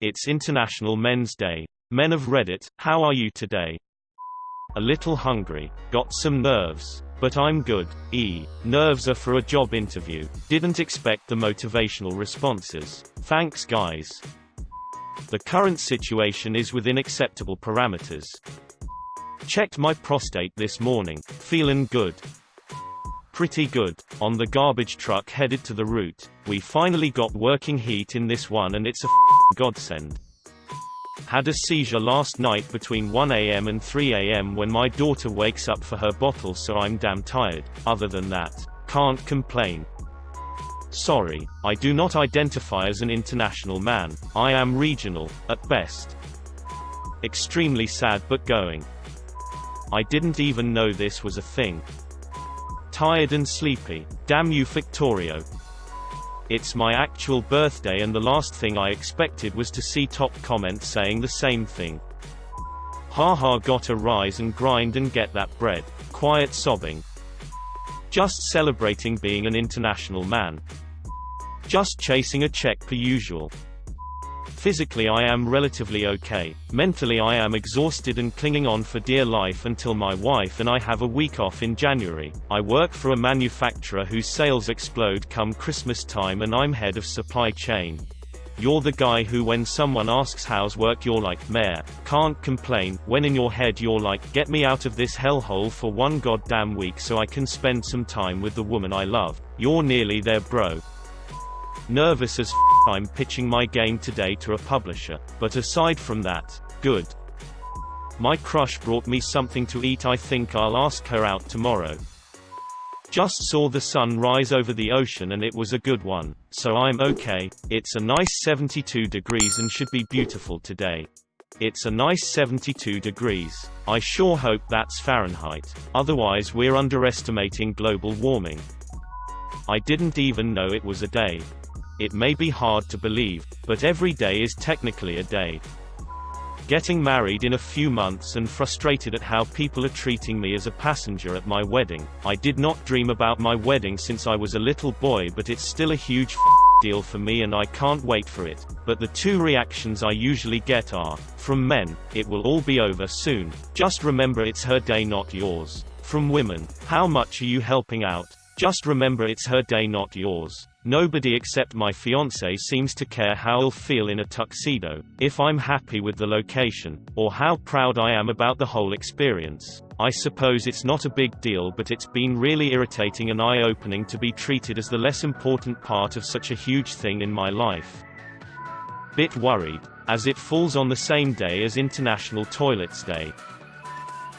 It's International Men's Day. Men of Reddit, how are you today? A little hungry. Got some nerves. But I'm good. Nerves are for a job interview. Didn't expect the motivational responses. Thanks guys. The current situation is within acceptable parameters. Checked my prostate this morning. Feeling good. Pretty good. On the garbage truck headed to the route. We finally got working heat in this one and it's a godsend. Had a seizure last night between 1 a.m. and 3 a.m. when my daughter wakes up for her bottle, so I'm damn tired. Other than that, can't complain. Sorry, I do not identify as an international man. I am regional, at best. Extremely sad but going. I didn't even know this was a thing. Tired and sleepy. Damn you Victorio. It's my actual birthday and the last thing I expected was to see top comments saying the same thing. Haha, gotta rise and grind and get that bread. Quiet sobbing. Just celebrating being an international man. Just chasing a check per usual. Physically I am relatively okay. Mentally I am exhausted and clinging on for dear life until my wife and I have a week off in January. I work for a manufacturer whose sales explode come Christmas time and I'm head of supply chain. You're the guy who when someone asks how's work you're like, meh, can't complain, when in your head you're like, get me out of this hellhole for one goddamn week so I can spend some time with the woman I love. You're nearly there bro. Nervous as I'm pitching my game today to a publisher, but aside from that, good. My crush brought me something to eat. I think I'll ask her out tomorrow. Just saw the sun rise over the ocean and it was a good one, so I'm okay. It's a nice 72 degrees and should be beautiful today. It's a nice 72 degrees. I sure hope that's Fahrenheit. Otherwise we're underestimating global warming. I didn't even know it was a day. It may be hard to believe, but every day is technically a day. Getting married in a few months and frustrated at how people are treating me as a passenger at my wedding. I did not dream about my wedding since I was a little boy, but it's still a huge deal for me and I can't wait for it. But the two reactions I usually get are, from men, it will all be over soon. Just remember it's her day not yours. From women, how much are you helping out? Just remember it's her day not yours. Nobody except my fiancé seems to care how I'll feel in a tuxedo, if I'm happy with the location, or how proud I am about the whole experience. I suppose it's not a big deal, but it's been really irritating and eye-opening to be treated as the less important part of such a huge thing in my life. Bit worried, as it falls on the same day as International Toilets Day.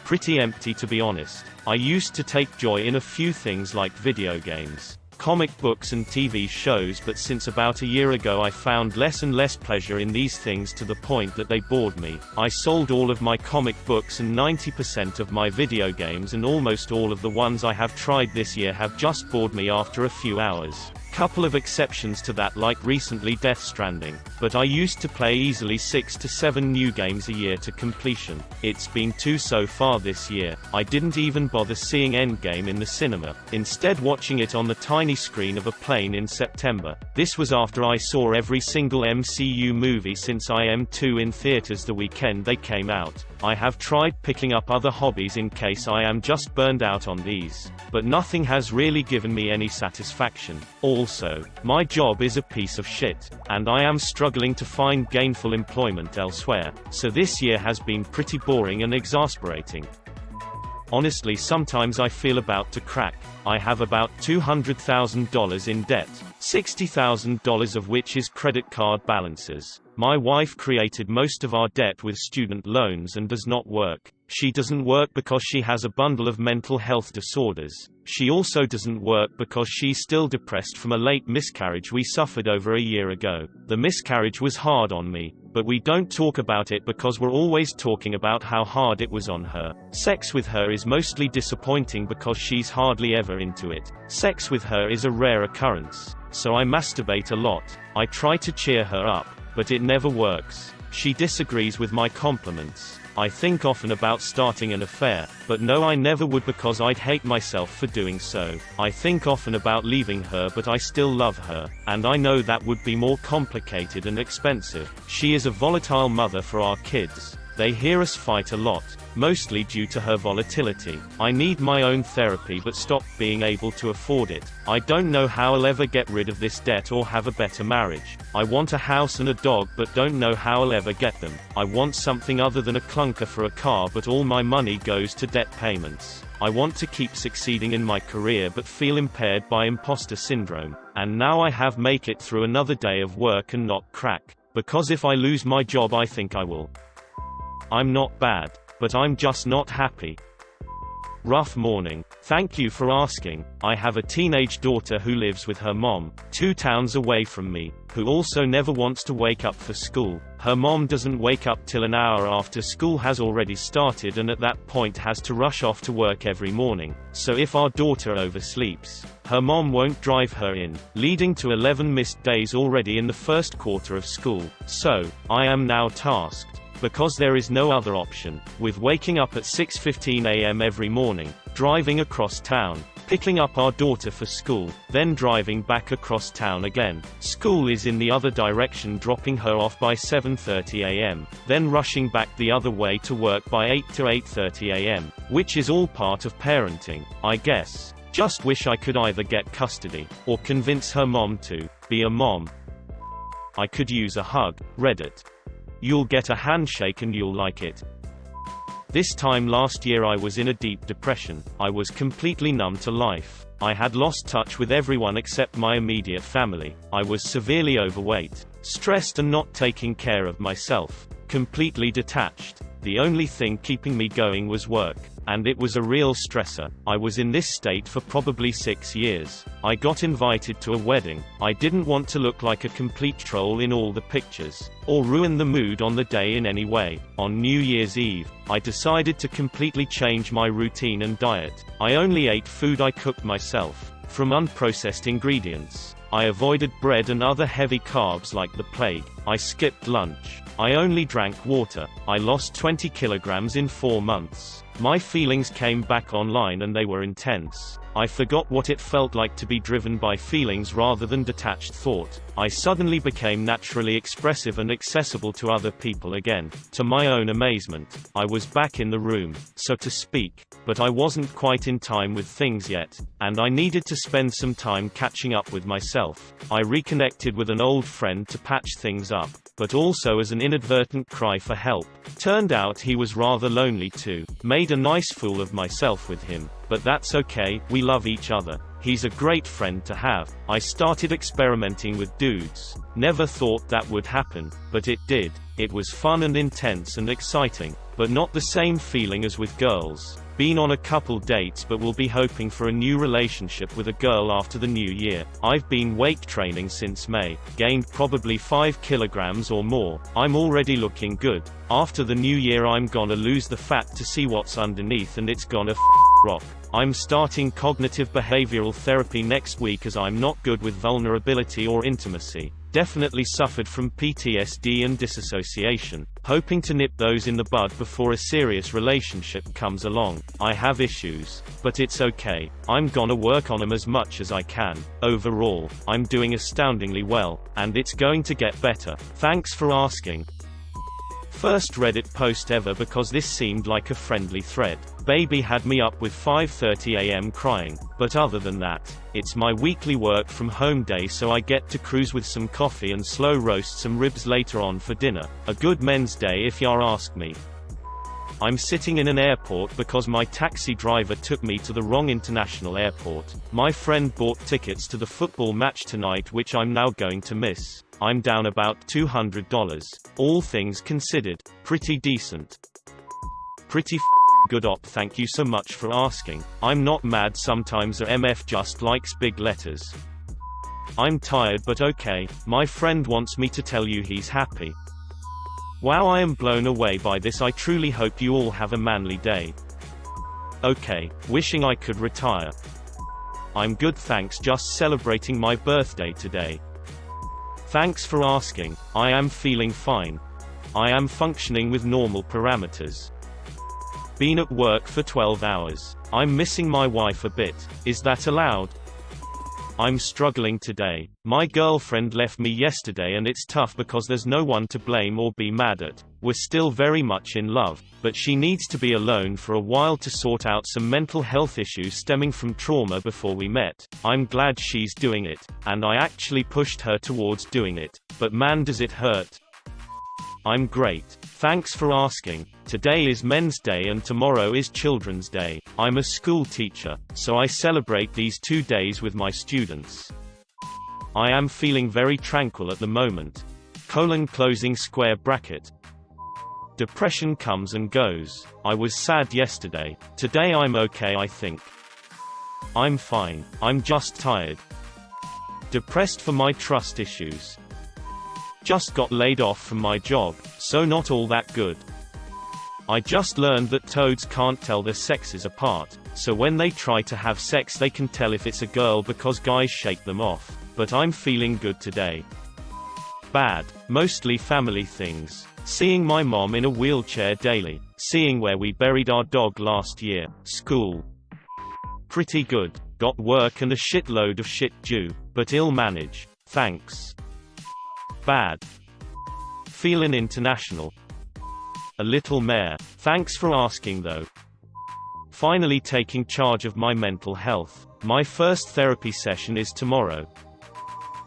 Pretty empty to be honest. I used to take joy in a few things like video games, comic books and TV shows, but since about a year ago I found less and less pleasure in these things to the point that they bored me. I sold all of my comic books and 90% of my video games, and almost all of the ones I have tried this year have just bored me after a few hours. Couple of exceptions to that, like recently Death Stranding, but I used to play easily 6 to 7 new games a year to completion. It's been 2 so far this year. I didn't even bother seeing Endgame in the cinema, instead watching it on the tiny screen of a plane in September. This was after I saw every single MCU movie since IM2 in theaters the weekend they came out. I have tried picking up other hobbies in case I am just burned out on these, but nothing has really given me any satisfaction. Also, my job is a piece of shit, and I am struggling to find gainful employment elsewhere, so this year has been pretty boring and exasperating. Honestly, sometimes I feel about to crack. I have about $200,000 in debt, $60,000 of which is credit card balances. My wife created most of our debt with student loans and does not work. She doesn't work because she has a bundle of mental health disorders. She also doesn't work because she's still depressed from a late miscarriage we suffered over a year ago. The miscarriage was hard on me, but we don't talk about it because we're always talking about how hard it was on her. Sex with her is mostly disappointing because she's hardly ever into it. Sex with her is a rare occurrence, so I masturbate a lot. I try to cheer her up. but it never works. She disagrees with my compliments. I think often about starting an affair, but no, I never would because I'd hate myself for doing so. I think often about leaving her, but I still love her, and I know that would be more complicated and expensive. She is a volatile mother for our kids. They hear us fight a lot, mostly due to her volatility. I need my own therapy but stop being able to afford it. I don't know how I'll ever get rid of this debt or have a better marriage. I want a house and a dog but don't know how I'll ever get them. I want something other than a clunker for a car but all my money goes to debt payments. I want to keep succeeding in my career but feel impaired by imposter syndrome. And now I have make it through another day of work and not crack. Because if I lose my job I think I will. I'm not bad, but I'm just not happy. Rough morning. Thank you for asking. I have a teenage daughter who lives with her mom, 2 towns away from me, who also never wants to wake up for school. Her mom doesn't wake up till an hour after school has already started and at that point has to rush off to work every morning. So if our daughter oversleeps, her mom won't drive her in, leading to 11 missed days already in the first quarter of school. So, I am now tasked, because there is no other option, with waking up at 6:15 a.m. every morning, driving across town, picking up our daughter for school, then driving back across town again. School is in the other direction, dropping her off by 7:30 a.m., then rushing back the other way to work by 8 to 8:30 a.m., which is all part of parenting, I guess. Just wish I could either get custody, or convince her mom to be a mom. I could use a hug. Reddit. You'll get a handshake and you'll like it. This time last year I was in a deep depression. I was completely numb to life. I had lost touch with everyone except my immediate family. I was severely overweight, stressed and not taking care of myself. Completely detached. The only thing keeping me going was work. And it was a real stressor. I was in this state for probably 6 years. I got invited to a wedding. I didn't want to look like a complete troll in all the pictures, or ruin the mood on the day in any way. On New Year's Eve, I decided to completely change my routine and diet. I only ate food I cooked myself, from unprocessed ingredients. I avoided bread and other heavy carbs like the plague. I skipped lunch. I only drank water. I lost 20 kilograms in 4 months. My feelings came back online and they were intense. I forgot what it felt like to be driven by feelings rather than detached thought. I suddenly became naturally expressive and accessible to other people again. To my own amazement, I was back in the room, so to speak, but I wasn't quite in time with things yet, and I needed to spend some time catching up with myself. I reconnected with an old friend to patch things up, but also as an inadvertent cry for help. Turned out he was rather lonely too. Made a nice fool of myself with him, but that's okay, we love each other. He's a great friend to have. I started experimenting with dudes. Never thought that would happen, but it did. It was fun and intense and exciting, but not the same feeling as with girls. Been on a couple dates but will be hoping for a new relationship with a girl after the new year. I've been weight training since May, gained probably 5 kilograms or more. I'm already looking good. After the new year I'm gonna lose the fat to see what's underneath and it's gonna rock. I'm starting cognitive behavioral therapy next week as I'm not good with vulnerability or intimacy. Definitely suffered from PTSD and disassociation. Hoping to nip those in the bud before a serious relationship comes along. I have issues, but it's okay. I'm gonna work on them as much as I can. Overall, I'm doing astoundingly well, and it's going to get better. Thanks for asking. First Reddit post ever because this seemed like a friendly thread. Baby had me up with 5:30 a.m. crying, but other than that, it's my weekly work from home day so I get to cruise with some coffee and slow roast some ribs later on for dinner. A good men's day if y'all ask me. I'm sitting in an airport because my taxi driver took me to the wrong international airport. My friend bought tickets to the football match tonight which I'm now going to miss. I'm down about $200. All things considered, pretty decent. Pretty good op. Thank you so much for asking. I'm not mad, sometimes a MF just likes big letters. I'm tired but okay, my friend wants me to tell you he's happy. Wow, I am blown away by this. I truly hope you all have a manly day. Okay, wishing I could retire. I'm good thanks, just celebrating my birthday today. Thanks for asking. I am feeling fine. I am functioning with normal parameters. Been at work for 12 hours. I'm missing my wife a bit. Is that allowed? I'm struggling today. My girlfriend left me yesterday and it's tough because there's no one to blame or be mad at. We're still very much in love, but she needs to be alone for a while to sort out some mental health issues stemming from trauma before we met. I'm glad she's doing it, and I actually pushed her towards doing it, but man does it hurt. I'm great. Thanks for asking. Today is Men's Day and tomorrow is Children's Day. I'm a school teacher, so I celebrate these 2 days with my students. I am feeling very tranquil at the moment. Closing square bracket. Depression comes and goes. I was sad yesterday. Today I'm okay, I think. I'm fine. I'm just tired. Depressed for my trust issues. Just got laid off from my job, so not all that good. I just learned that toads can't tell their sexes apart, so when they try to have sex they can tell if it's a girl because guys shake them off. But I'm feeling good today. Bad. Mostly family things. Seeing my mom in a wheelchair daily. Seeing where we buried our dog last year. School. Pretty good. Got work and a shitload of shit due, but I'll manage. Thanks. Bad. Feelin' international. A little mare. Thanks for asking though. Finally taking charge of my mental health. My first therapy session is tomorrow.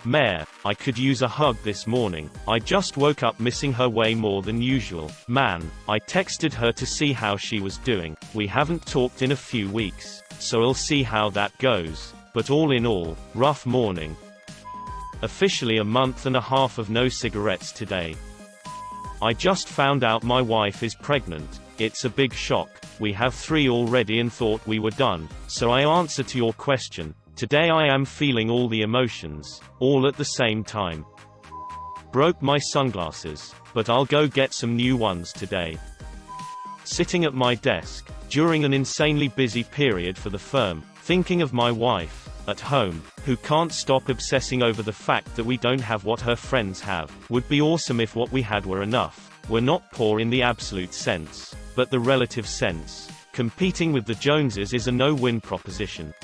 Mare, I could use a hug this morning. I just woke up missing her way more than usual. Man, I texted her to see how she was doing. We haven't talked in a few weeks, so I'll see how that goes. But all in all, rough morning. Officially a month and a half of no cigarettes today. I just found out my wife is pregnant. It's a big shock. We have 3 already and thought we were done. So I answer to your question. Today I am feeling all the emotions, all at the same time. Broke my sunglasses, but I'll go get some new ones today. Sitting at my desk, during an insanely busy period for the firm, thinking of my wife, at home, who can't stop obsessing over the fact that we don't have what her friends have. Would be awesome if what we had were enough. We're not poor in the absolute sense, but the relative sense. Competing with the Joneses is a no-win proposition.